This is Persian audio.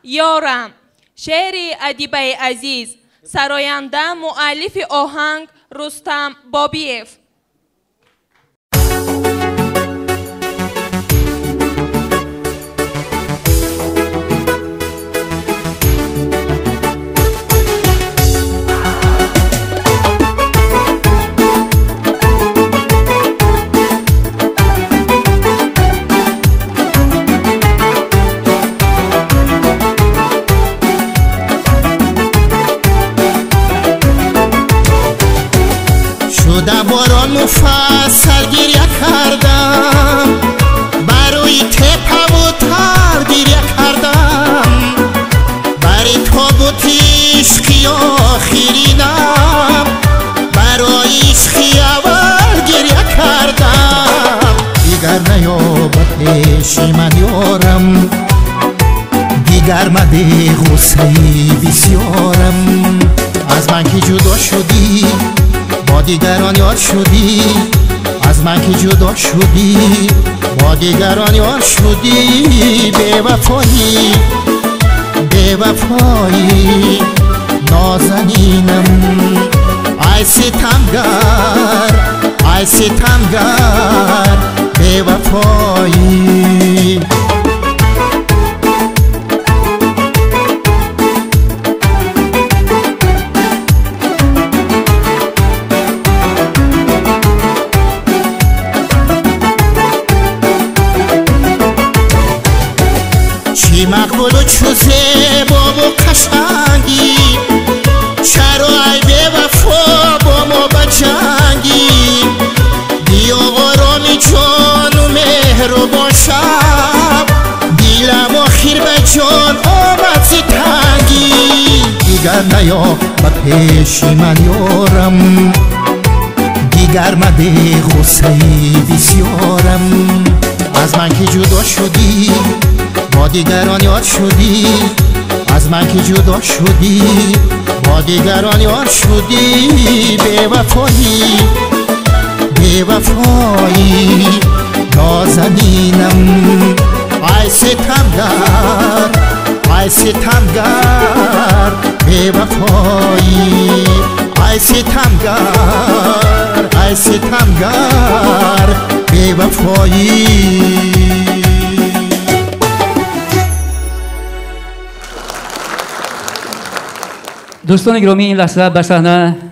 یارم. شعر ادیب عزیز، سراینده مؤلف آهنگ رستم بابیف. شدم باران مفصل گریه کردم، برای تپه و تر گریه کردم، برای تابوت عشقی آخرینم، برای عشقی اول گریه کردم. دیگر نیابد پیش من یارم، دیگر مده غصه بسیارم. از من که جدا شدی با دیگران یار شدی، از من که جدا شدی با دیگران یار شدی. بے وفایی بے وفایی نازنینم، ای ستمگر ای ستمگر بے وفایی. چی مقبول و چو زیبا و قشنگی، چرا ای بے وفا با ما بجنگی؟ بیا آرامی جان و مهربان شب، دیلم آخر به جان آمد ز تنگی. دیگر نیا به پیش من یارم، دیگر مده غصه بسیارم. از من که جدا شدی با دیگران یار شدی، از من که جدا شدی با دیگران یار شدی. بے وفایی بے وفایی نازنینم، ای ستمگر ای ستمگر بے وفایی. ای ستمگر ای ستمگر بے وفایی. دوستان گرامی، این لحظه بر صحنه